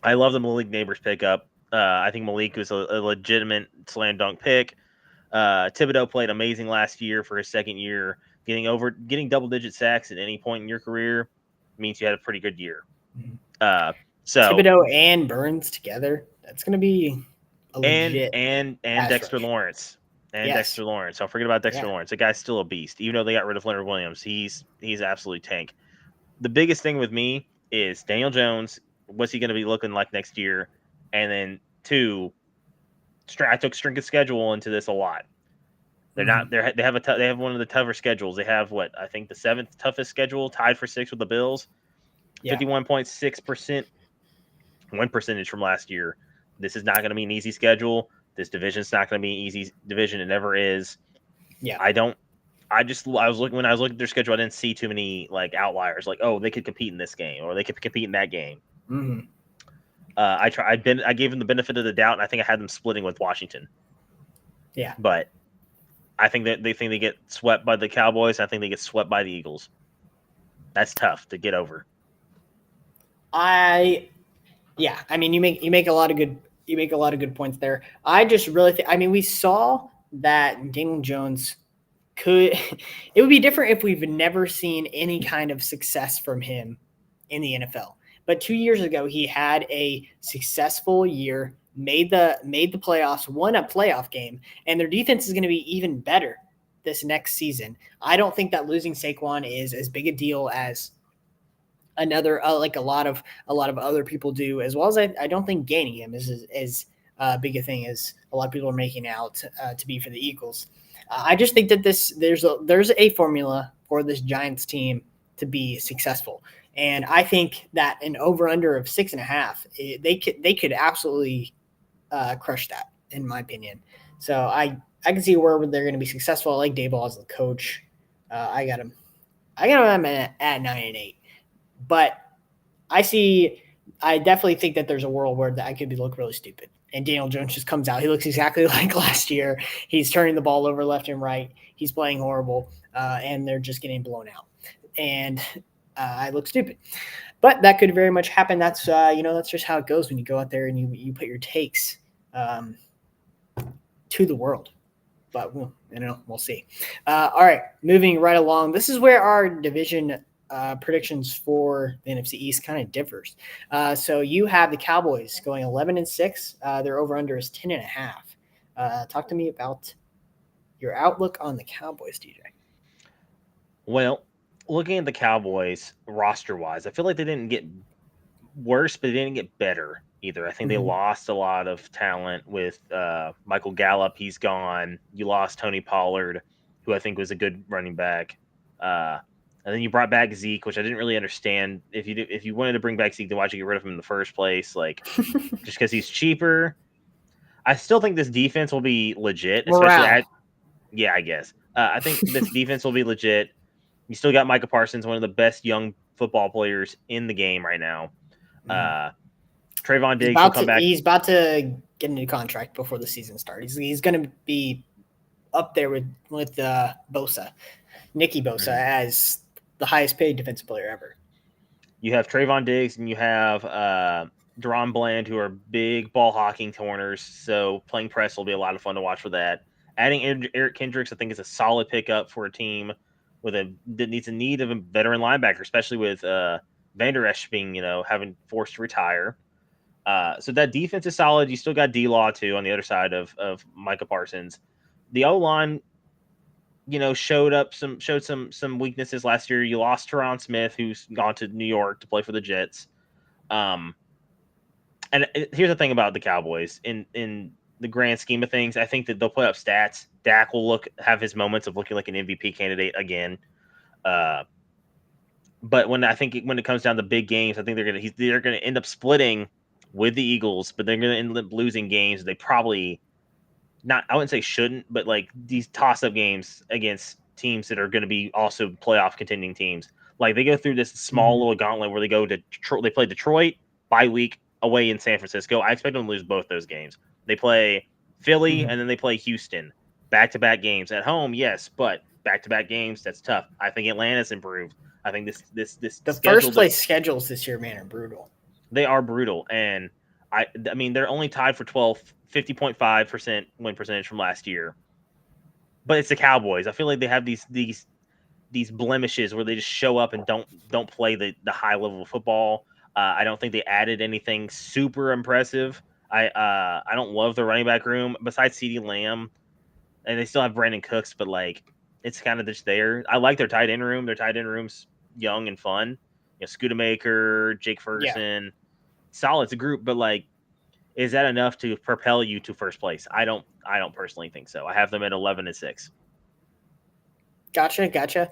I love the Malik Neighbors pickup. I think Malik was a legitimate slam dunk pick. Thibodeau played amazing last year for his second year. Getting double-digit sacks at any point in your career means you had a pretty good year. So Thibodeau and Burns together, that's going to be a legit and Dexter Lawrence. Dexter Lawrence. Don't forget about Dexter Lawrence. The guy's still a beast. Even though they got rid of Leonard Williams, he's absolutely tank. The biggest thing with me is Daniel Jones. What's he going to be looking like next year? And then two, I took strength of schedule into this a lot. They're not. They have one of the tougher schedules. They have I think the 7th toughest schedule, tied for 6th with the Bills. 51.6% win percentage from last year. This is not going to be an easy schedule. This division is not going to be an easy division. It never is. Yeah. I was looking at their schedule. I didn't see too many outliers. They could compete in this game or they could compete in that game. Mm-hmm. I gave them the benefit of the doubt, and I think I had them splitting with Washington. Yeah, but I think that they think they get swept by the Cowboys. I think they get swept by the Eagles. That's tough to get over. you make a lot of good points there. I just really think. We saw that Daniel Jones it would be different if we've never seen any kind of success from him in the NFL. But 2 years ago, he had a successful year, made the playoffs, won a playoff game, and their defense is going to be even better this next season. I don't think that losing Saquon is as big a deal as another like a lot of other people do, as well as I don't think gaining him is as big a thing as a lot of people are making out to be for the Eagles. I just think that there's a formula for this Giants team to be successful, and I think that an over under of 6.5, they could absolutely crush that, in my opinion. So I can see where they're going to be successful. I like Daboll as the coach. I got him at 9-8, but I definitely think that there's a world where that I could look really stupid. And Daniel Jones just comes out. He looks exactly like last year. He's turning the ball over left and right. He's playing horrible, and they're just getting blown out. And I look stupid. But that could very much happen. That's that's just how it goes when you go out there and you put your takes to the world. But we'll see. All right, moving right along. This is where our division predictions for the NFC East kind of differs. So you have the Cowboys going 11-6. Their over/under is 10.5. Talk to me about your outlook on the Cowboys, DJ. Well, looking at the Cowboys roster-wise, I feel like they didn't get worse, but they didn't get better either. I think they lost a lot of talent with Michael Gallup. He's gone. You lost Tony Pollard, who I think was a good running back. And then you brought back Zeke, which I didn't really understand. If you wanted to bring back Zeke, then why'd you get rid of him in the first place? Like, just because he's cheaper. I still think this defense will be legit. I guess. I think this defense will be legit. You still got Micah Parsons, one of the best young football players in the game right now. Trayvon Diggs will come back. He's about to get a new contract before the season starts. He's going to be up there with Bosa, Nicky Bosa, as the highest paid defensive player ever. You have Trayvon Diggs and you have Deron Bland, who are big ball hawking corners. So playing press will be a lot of fun to watch for that. Adding Eric Kendricks, I think, is a solid pickup for a team that needs a need of a veteran linebacker, especially with Van Der Esch being, having forced to retire. So that defense is solid. You still got D-Law too on the other side of Micah Parsons. The O-line, showed some weaknesses last year. You lost Tyron Smith, who's gone to New York to play for the Jets. And here's the thing about the Cowboys. In the grand scheme of things, I think that they'll put up stats. Dak will have his moments of looking like an MVP candidate again. But when it comes down to big games, I think they're gonna end up splitting with the Eagles, but they're gonna end up losing games. They probably not. I wouldn't say shouldn't, but like these toss-up games against teams that are going to be also playoff contending teams. Like they go through this small little gauntlet where they play Detroit, bye week, away in San Francisco. I expect them to lose both those games. They play Philly and then they play Houston. Back-to-back games at home, yes, but back-to-back games, that's tough. I think Atlanta's improved. I think the first place schedules this year, man, are brutal. They are brutal, and I mean they're only tied for 50.5% win percentage from last year. But it's the Cowboys. I feel like they have these blemishes where they just show up and don't play the high level of football. I don't think they added anything super impressive. I don't love the running back room besides CeeDee Lamb, and they still have Brandon Cooks, but like it's kind of just there. I like their tight end room. Their tight end room's young and fun. Scudamaker, Jake Ferguson, solid. It's a group, but like, is that enough to propel you to first place? I don't personally think so. I have them at 11-6. Gotcha.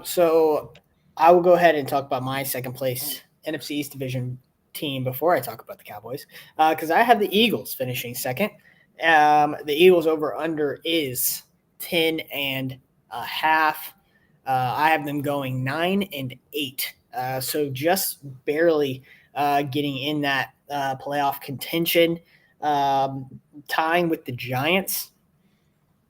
So I will go ahead and talk about my second place NFC East Division team before I talk about the Cowboys, because I have the Eagles finishing second. The Eagles over under is 10.5. I have them going 9-8. So just barely getting in that playoff contention, tying with the Giants.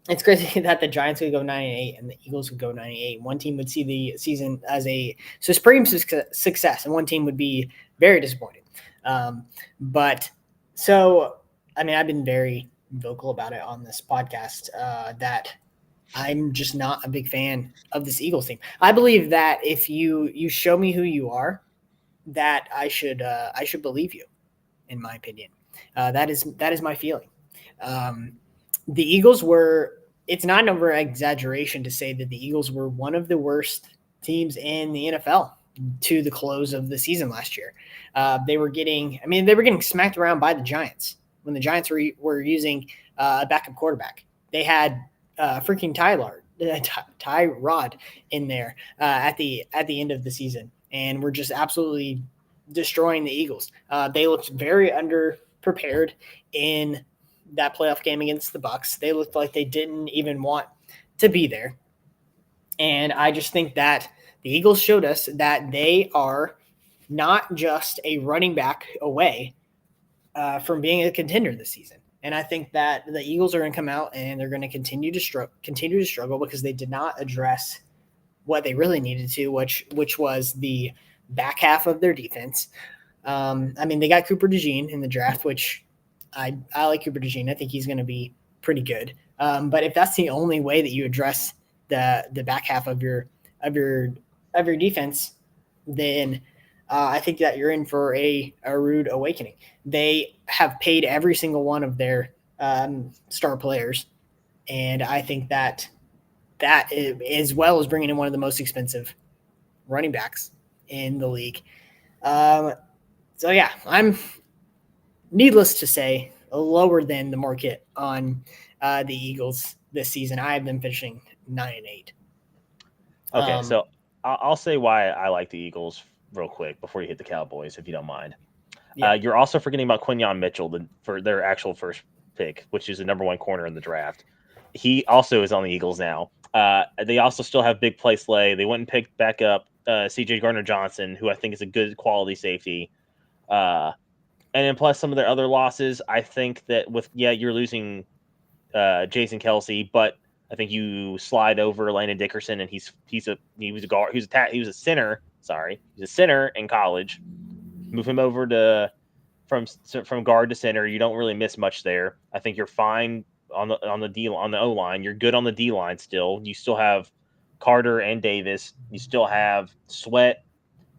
It's crazy that the Giants would go 9-8 and the Eagles would go 9-8. One team would see the season as a supreme success, and one team would be very disappointed. But so, I mean, I've been very vocal about it on this podcast that I'm just not a big fan of this Eagles team. I believe that if you show me who you are, that I should believe you, in my opinion. That is my feeling. The Eagles it's not an over exaggeration to say that the Eagles were one of the worst teams in the NFL to the close of the season last year. They were getting smacked around by the Giants when the Giants were using a backup quarterback. They had freaking Tyrod in there at the end of the season, and were just absolutely destroying the Eagles. They looked very underprepared in that playoff game against the Bucs. They looked like they didn't even want to be there. And I just think that the Eagles showed us that they are not just a running back away from being a contender this season. And I think that the Eagles are going to come out and they're going to continue to struggle because they did not address what they really needed to, which was the back half of their defense. They got Cooper DeJean in the draft, which I like Cooper DeJean. I think he's going to be pretty good. But if that's the only way that you address the back half of your defense, then I think that you're in for a rude awakening. They have paid every single one of their star players, and I think that as well as bringing in one of the most expensive running backs in the league. So yeah, I'm, needless to say, lower than the market on the Eagles this season. I have them finishing 9-8. Okay, so I'll say why I like the Eagles real quick before you hit the Cowboys, if you don't mind. Yeah. You're also forgetting about Quinyon Mitchell for their actual first pick, which is the number 1 corner in the draft. He also is on the Eagles now. They also still have Big Play Slay. They went and picked back up C.J. Gardner-Johnson, who I think is a good quality safety. And then plus some of their other losses, I think that you're losing Jason Kelsey, but I think you slide over Landon Dickerson, and he was a center. Sorry, he's a center in college. Move him over from guard to center. You don't really miss much there. I think you're fine on the O line. You're good on the D line still. You still have Carter and Davis. You still have Sweat.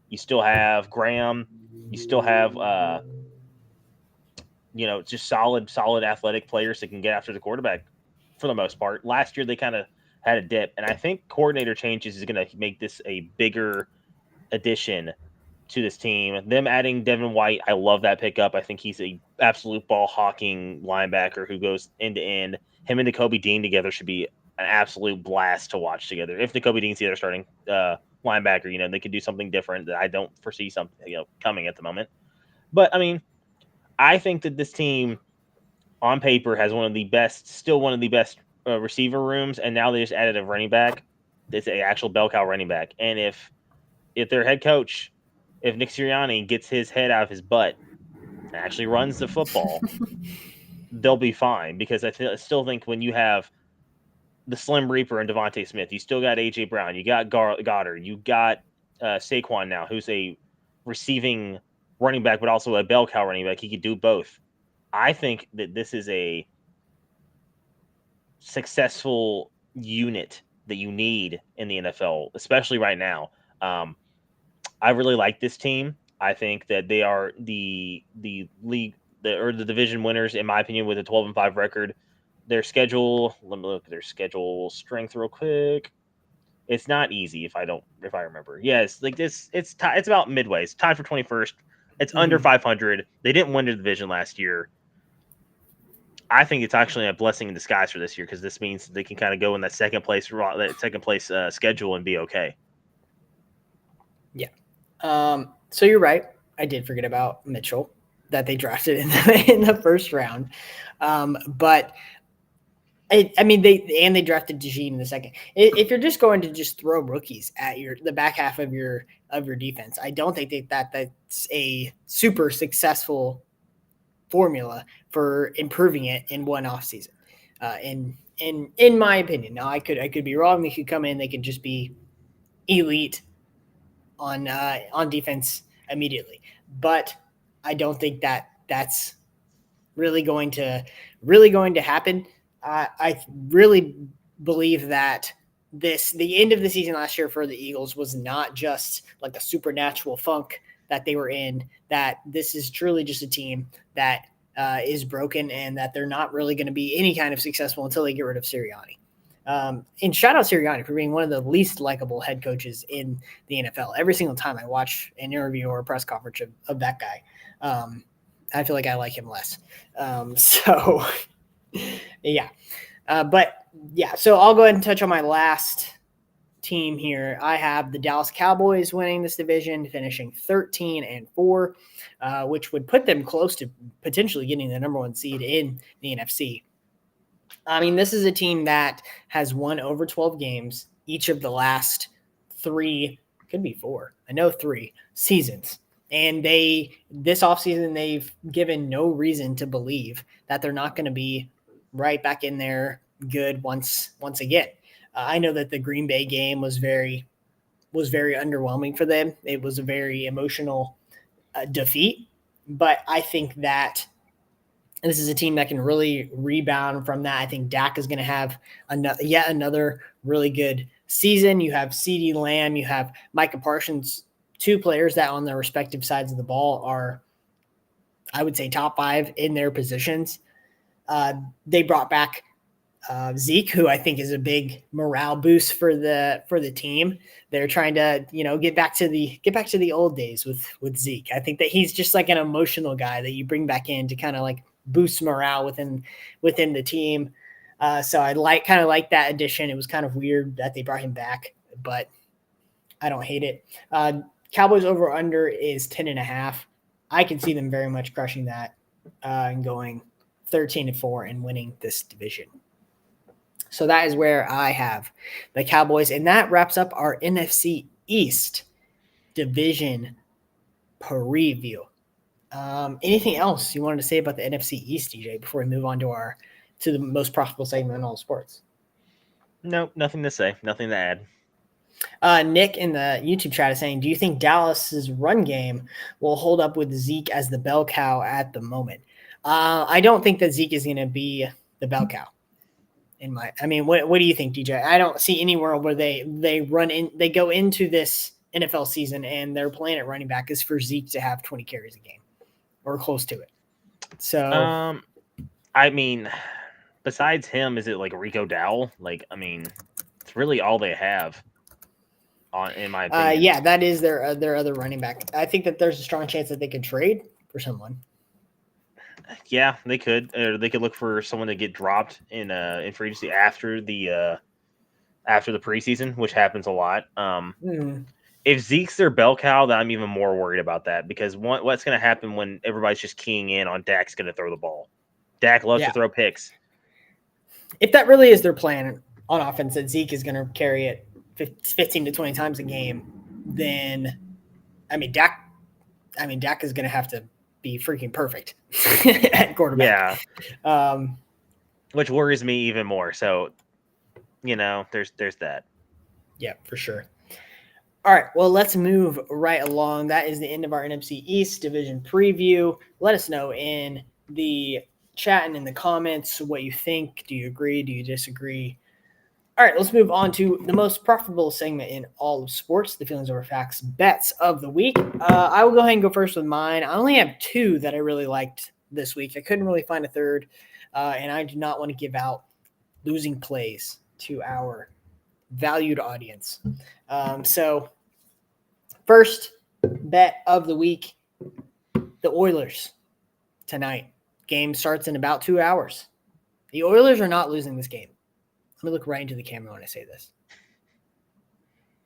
You still have Graham. You still have just solid athletic players that can get after the quarterback for the most part. Last year they kind of had a dip, and I think coordinator changes is going to make this a bigger addition to this team. Them adding Devin White, I love that pickup. I think he's a absolute ball hawking linebacker who goes end to end. Him and Nakobe Dean together should be an absolute blast to watch together. If Nakobe Dean's the other starting linebacker, they could do something different that I don't foresee something coming at the moment. But I think that this team on paper has one of the best receiver rooms, and now they just added a running back. It's an actual bell cow running back. And if their head coach, if Nick Sirianni gets his head out of his butt and actually runs the football, they'll be fine. Because I still think when you have the Slim Reaper and Devontae Smith, you still got A.J. Brown, you got Goddard, you got Saquon now, who's a receiving running back, but also a bell cow running back. He could do both. I think that this is a successful unit that you need in the NFL, especially right now. I really like this team. I think that they are the league or the division winners, in my opinion, with a 12-5 record. Their schedule, let me look at their schedule strength real quick. It's not easy if I remember. Yes, like this, it's about midway. It's tied for 21st. It's under 500. They didn't win the division last year. I think it's actually a blessing in disguise for this year, because this means they can kind of go in that second place schedule and be okay. Yeah. So you're right. I did forget about Mitchell that they drafted in the first round. But they drafted DeJean in the second. If you're just going to just throw rookies at the back half of your defense, I don't think that's a super successful formula for improving it in one offseason. In my opinion, now I could be wrong. They could come in, they could just be elite on defense immediately, but I don't think that's really going to happen. I really believe that the end of the season last year for the Eagles was not just like a supernatural funk that they were in, that this is truly just a team that is broken, and that they're not really going to be any kind of successful until they get rid of Sirianni. And shout out Sirianni for being one of the least likable head coaches in the NFL. Every single time I watch an interview or a press conference of that guy, I feel like I like him less. So, yeah. So I'll go ahead and touch on my last team here. I have the Dallas Cowboys winning this division, finishing 13-4, which would put them close to potentially getting the number 1 seed in the NFC. I mean, this is a team that has won over 12 games each of the last 3, could be 4, I know 3 seasons. And this offseason, they've given no reason to believe that they're not going to be right back in there good once again. I know that the Green Bay game was very underwhelming for them. It was a very emotional defeat, but I think that this is a team that can really rebound from that. I think Dak is going to have another really good season. You have CeeDee Lamb, you have Micah Parsons, 2 players that on their respective sides of the ball are, I would say, top 5 in their positions. They brought back Zeke, who I think is a big morale boost for the team. They're trying to, get back to the old days with Zeke. I think that he's just like an emotional guy that you bring back in to kind of like boost morale within the team. So I kind of like that addition. It was kind of weird that they brought him back, but I don't hate it. Cowboys over under is 10.5. I can see them very much crushing that and going 13-4 and winning this division. So that is where I have the Cowboys, and that wraps up our NFC East Division preview. Anything else you wanted to say about the NFC East, DJ, before we move on to the most profitable segment in all sports? Nope, nothing to say, nothing to add. Nick in the YouTube chat is saying, do you think Dallas's run game will hold up with Zeke as the bell cow at the moment? I don't think that Zeke is going to be the bell cow. What do you think, DJ? I don't see any world where they go into this NFL season and their plan at running back is for Zeke to have 20 carries a game or close to it. So, besides him, is it like Rico Dowell? It's really all they have. In my opinion, that is their other running back. I think that there's a strong chance that they could trade for someone. Yeah, they could. Or they could look for someone to get dropped in free agency after the preseason, which happens a lot. If Zeke's their bell cow, then I'm even more worried about that because what's going to happen when everybody's just keying in on Dak's going to throw the ball? Dak loves to throw picks. If that really is their plan on offense, that Zeke is going to carry it 15 to 20 times a game, then Dak is going to have to be freaking perfect at quarterback. Yeah. Which worries me even more. So, there's that. Yeah, for sure. All right, well, let's move right along. That is the end of our NFC East Division preview. Let us know in the chat and in the comments what you think. Do you agree? Do you disagree? All right, let's move on to the most profitable segment in all of sports, the Feelings Over Facts bets of the week. I will go ahead and go first with mine. I only have 2 that I really liked this week. I couldn't really find a third, and I do not want to give out losing plays to our valued audience. So first bet of the week, the Oilers tonight. Game starts in about 2 hours. The Oilers are not losing this game. Let me look right into the camera when I say this.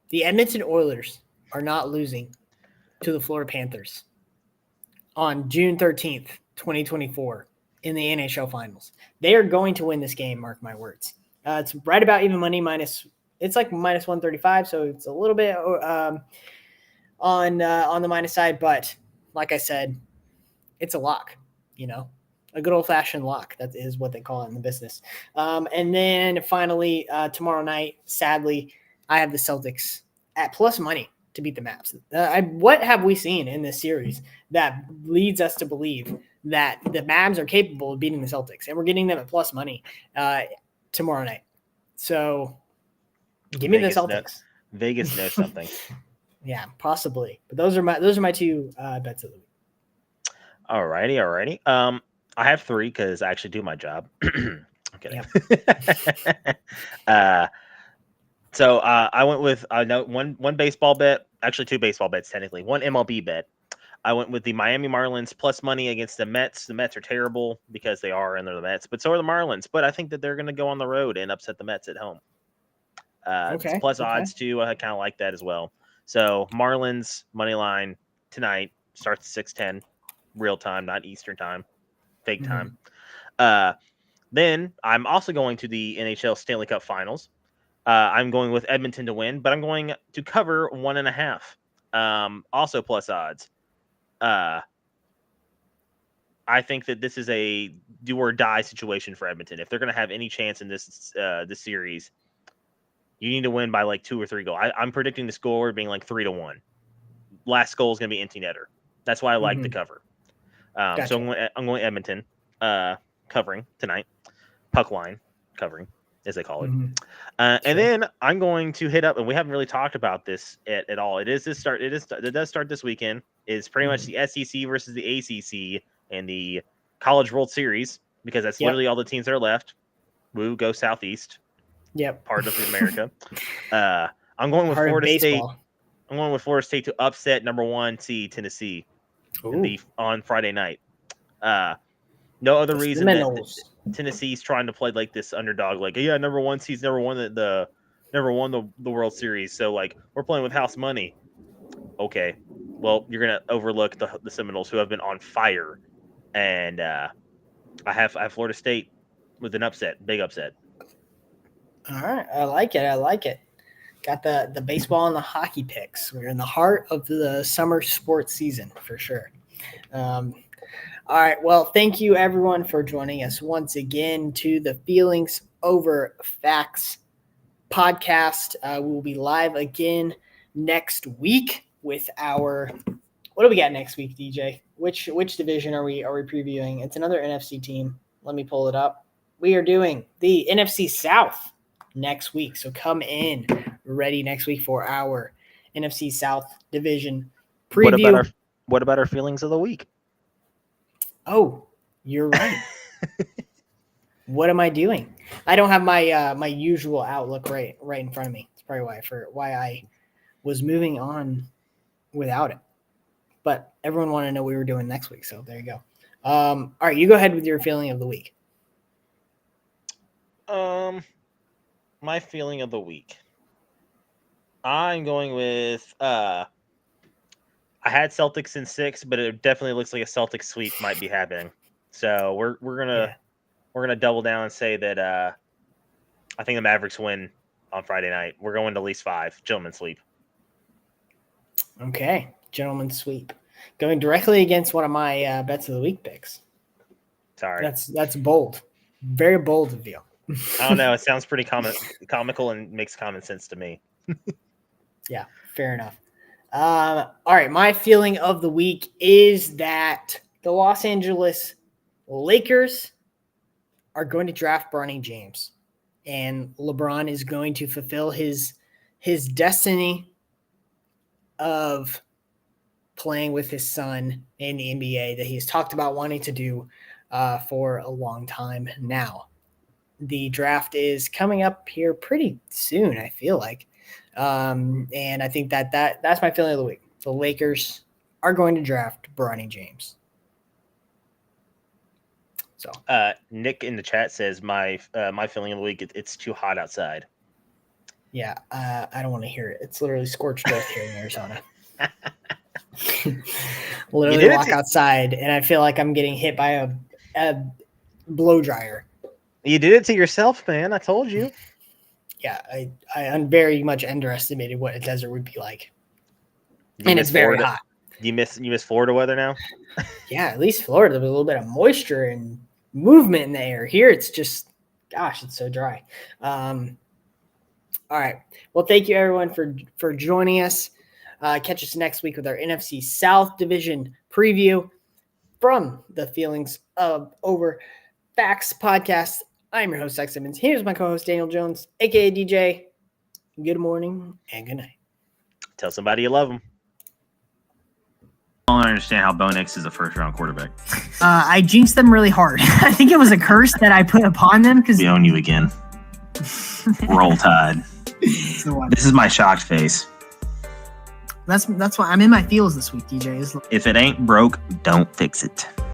The Edmonton Oilers are not losing to the Florida Panthers on June 13th, 2024 in the NHL Finals. They are going to win this game, mark my words. It's right about even money it's like minus 135, so it's a little bit on the minus side, but like I said, it's a lock, a good old-fashioned lock. That is what they call it in the business. And then finally, tomorrow night, sadly, I have the Celtics at plus money to beat the Mavs. What have we seen in this series that leads us to believe that the Mavs are capable of beating the Celtics? And we're getting them at plus money tomorrow night. So give me the Celtics. Vegas knows something. Yeah, possibly. But those are my 2 bets of the week. Alrighty. I have 3 because I actually do my job. Okay. Yep. So I went with one baseball bet, actually 2 baseball bets technically, one MLB bet. I went with the Miami Marlins plus money against the Mets. The Mets are terrible because they are, and they're the Mets, but so are the Marlins. But I think that they're going to go on the road and upset the Mets at home. It's plus odds too. I kind of like that as well. So Marlins money line tonight starts at 6:10, real time, not Eastern time, fake time. Then I'm also going to the NHL Stanley Cup Finals. I'm going with Edmonton to win, but I'm going to cover 1.5. Also plus odds. I think that this is a do or die situation for Edmonton. If they're going to have any chance in this series, you need to win by like 2 or 3 goals. I'm predicting the score being like 3-1. Last goal is going to be empty netter. That's why I like the cover. Gotcha. So I'm going Edmonton covering tonight. Puck line covering, as they call it. And then I'm going to hit up, and we haven't really talked about this at all. It does start this weekend. It's pretty much the SEC versus the ACC and the College World Series, because that's literally all the teams that are left. Woo, go Southeast. Yep. Part of America. I'm going with Florida State. I'm going with Florida State to upset number 1 seed Tennessee on Friday night. No other reason that Tennessee's trying to play like this underdog, like number 1 seed's never won the World Series, so like we're playing with house money. Okay, well you're gonna overlook the Seminoles, who have been on fire, and I have Florida State with an upset, big upset. All right, I like it. Got the baseball and the hockey picks. We're in the heart of the summer sports season for sure. All right, well, thank you everyone for joining us once again to the Feelings Over Facts podcast. We will be live again next week with our. What do we got next week, DJ? Which division are we previewing? It's another NFC team. Let me pull it up. We are doing the NFC South next week. So come in ready next week for our NFC South division preview. What about our feelings of the week? Oh, you're right. What am I doing? I don't have my my usual Outlook right in front of me. It's probably why I was moving on without it. But everyone wanted to know what we were doing next week, so there you go. All right, you go ahead with your feeling of the week. My feeling of the week. I'm going with I had Celtics in 6, but it definitely looks like a Celtics sweep might be happening. So we're gonna double down and say that I think the Mavericks win on Friday night. We're going to at least 5. Gentlemen's sweep. Okay, gentlemen's sweep. Going directly against one of my bets of the week picks. Sorry. That's bold. Very bold of you. I don't know. It sounds pretty comical and makes common sense to me. Yeah, fair enough. All right, my feeling of the week is that the Los Angeles Lakers are going to draft Bronny James, and LeBron is going to fulfill his destiny of playing with his son in the NBA that he's talked about wanting to do for a long time now. The draft is coming up here pretty soon, I feel like. And I think that's my feeling of the week. The Lakers are going to draft Bronny James. So Nick in the chat says my feeling of the week, it's too hot outside. Yeah, I don't want to hear it. It's literally scorched earth here in Arizona. Literally walk outside and I feel like I'm getting hit by a blow dryer. You did it to yourself, man. I told you. Yeah, I very much underestimated what a desert would be like. And it's very hot. You miss Florida weather now? Yeah, at least Florida, there's a little bit of moisture and movement in the air. Here it's just, gosh, it's so dry. All right. Well, thank you everyone for joining us. Catch us next week with our NFC South Division preview from the Feelings of Over Facts podcast. I'm your host, Zach Simmons. Here's my co-host, Daniel Jones, a.k.a. DJ. Good morning and good night. Tell somebody you love them. I don't understand how Bo Nix is a first-round quarterback. I jinxed them really hard. I think it was a curse that I put upon them because we own you again. Roll Tide. This is my shocked face. That's why I'm in my feels this week, DJ. If it ain't broke, don't fix it.